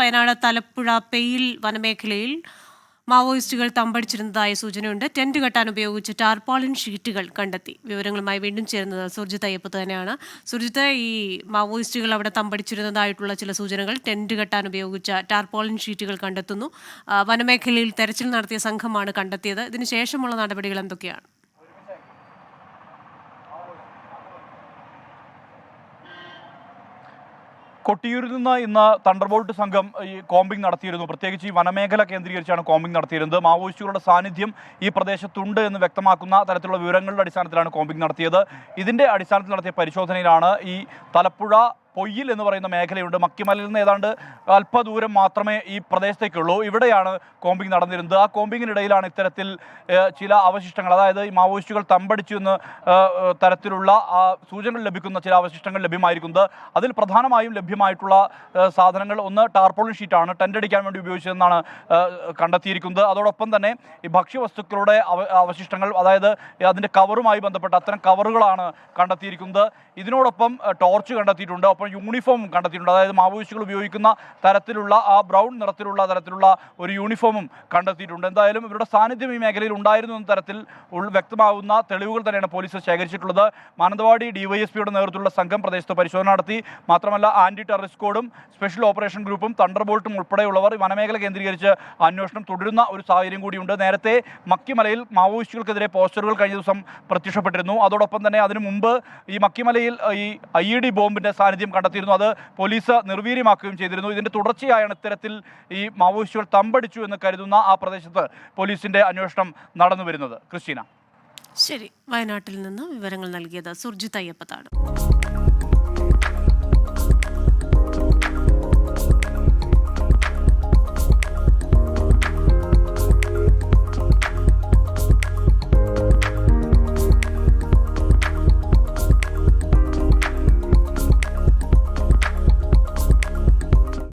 Wayanad Thalappuzha pale വനമേഖലയിൽ മാവോയിസ്റ്റുകൾ തമ്പടിച്ചിരുന്നതായ സൂചനയുണ്ട്. ടെന്റ് കെട്ടാൻ ഉപയോഗിച്ച ടാർപാളിൻ ഷീറ്റുകൾ കണ്ടെത്തി. വിവരങ്ങളുമായി വീണ്ടും ചേരുന്നത് സുർജിത്ത് അയ്യപ്പത്ത് തന്നെയാണ്. സുർജിത്ത്, ഈ മാവോയിസ്റ്റുകൾ അവിടെ തമ്പടിച്ചിരുന്നതായിട്ടുള്ള ചില സൂചനകൾ, ടെന്റ് കെട്ടാൻ ഉപയോഗിച്ച ടാർപാളിൻ ഷീറ്റുകൾ കണ്ടെത്തുന്നു. വനമേഖലയിൽ തെരച്ചിൽ നടത്തിയ സംഘമാണ് കണ്ടെത്തിയത്. ഇതിന് ശേഷമുള്ള നടപടികൾ എന്തൊക്കെയാണ്? കൊട്ടിയൂരിൽ നിന്ന് ഇന്ന് തണ്ടർബോൾട്ട് സംഘം ഈ കോമ്പിംഗ് നടത്തിയിരുന്നു. പ്രത്യേകിച്ച് ഈ വനമേഖല കേന്ദ്രീകരിച്ചാണ് കോമ്പിംഗ് നടത്തിയിരുന്നത്. മാവോയിസ്റ്റുകളുടെ സാന്നിധ്യം ഈ പ്രദേശത്തുണ്ട് എന്ന് വ്യക്തമാക്കുന്ന തരത്തിലുള്ള വിവരങ്ങളുടെ അടിസ്ഥാനത്തിലാണ് കോമ്പിംഗ് നടത്തിയത്. ഇതിൻ്റെ അടിസ്ഥാനത്തിൽ നടത്തിയ പരിശോധനയിലാണ് ഈ തലപ്പുഴ പൊയ്യിൽ എന്ന് പറയുന്ന മേഖലയുണ്ട്. മക്കിമലയിൽ നിന്ന് ഏതാണ്ട് അല്പദൂരം മാത്രമേ ഈ പ്രദേശത്തേക്കുള്ളൂ. ഇവിടെയാണ് കോമ്പിംഗ് നടന്നിരുന്നത്. ആ കോമ്പിങ്ങിനിടയിലാണ് ഇത്തരത്തിൽ ചില അവശിഷ്ടങ്ങൾ, അതായത് ഈ മാവോയിസ്റ്റുകൾ തമ്പടിച്ചു എന്ന് തരത്തിലുള്ള സൂചനകൾ ലഭിക്കുന്ന ചില അവശിഷ്ടങ്ങൾ ലഭ്യമായിരിക്കുന്നത്. അതിൽ പ്രധാനമായും ലഭ്യമായിട്ടുള്ള സാധനങ്ങൾ ഒന്ന് ടാർപോളിൻ ഷീറ്റാണ്, ടെൻ്റ് അടിക്കാൻ വേണ്ടി ഉപയോഗിച്ചതെന്നാണ് കണ്ടെത്തിയിരിക്കുന്നത്. അതോടൊപ്പം തന്നെ ഈ ഭക്ഷ്യവസ്തുക്കളുടെ അവശിഷ്ടങ്ങൾ, അതായത് അതിൻ്റെ കവറുമായി ബന്ധപ്പെട്ട അത്തരം കവറുകളാണ് കണ്ടെത്തിയിരിക്കുന്നത്. ഇതിനോടൊപ്പം ടോർച്ച് കണ്ടെത്തിയിട്ടുണ്ട്, ഒപ്പം യൂണിഫോമും കണ്ടെത്തിയിട്ടുണ്ട്. അതായത് മാവോയിസ്റ്റുകൾ ഉപയോഗിക്കുന്ന തരത്തിലുള്ള ആ ബ്രൗൺ നിറത്തിലുള്ള തരത്തിലുള്ള ഒരു യൂണിഫോമും കണ്ടെത്തിയിട്ടുണ്ട്. എന്തായാലും ഇവരുടെ സാന്നിധ്യം ഈ മേഖലയിൽ ഉണ്ടായിരുന്നു എന്ന തരത്തിൽ വ്യക്തമാകുന്ന തെളിവുകൾ തന്നെയാണ് പോലീസ് ശേഖരിച്ചിട്ടുള്ളത്. മാനന്തവാടി ഡിവൈഎസ്പിയുടെ നേതൃത്വത്തിലുള്ള സംഘം പ്രദേശത്ത് പരിശോധന നടത്തി. മാത്രമല്ല ആന്റി ടെററിസ്റ്റ് സ്ക്വാഡും സ്പെഷ്യൽ ഓപ്പറേഷൻ ഗ്രൂപ്പും തണ്ടർബോൾട്ടും ഉൾപ്പെടെയുള്ളവർ വനമേഖല കേന്ദ്രീകരിച്ച് അന്വേഷണം തുടരുന്ന ഒരു സാഹചര്യം കൂടിയുണ്ട്. നേരത്തെ മക്കിമലയിൽ മാവോയിസ്റ്റുകൾക്കെതിരെ പോസ്റ്ററുകൾ കഴിഞ്ഞ ദിവസം പ്രത്യക്ഷപ്പെട്ടിരുന്നു. അതോടൊപ്പം തന്നെ അതിനു മുമ്പ് ഈ മക്കിമലയിൽ ഈ IED ബോംബിന്റെ സാന്നിധ്യം കണ്ടെത്തിയിരുന്നു. അത് പോലീസ് നിർവീര്യമാക്കുകയും ചെയ്തിരുന്നു. ഇതിന്റെ തുടർച്ചയായാണ് ഇത്തരത്തിൽ ഈ മാവോയിസ്റ്റുകൾ തമ്പടിച്ചു എന്ന് കരുതുന്ന ആ പ്രദേശത്ത് പോലീസിന്റെ അന്വേഷണം നടന്നു വരുന്നത്. ക്രിസ്റ്റീന. ശരി, വയനാട്ടിൽ നിന്ന് വിവരങ്ങൾ നൽകിയത് സുർജിത്ത് അയ്യപ്പത്താണ്.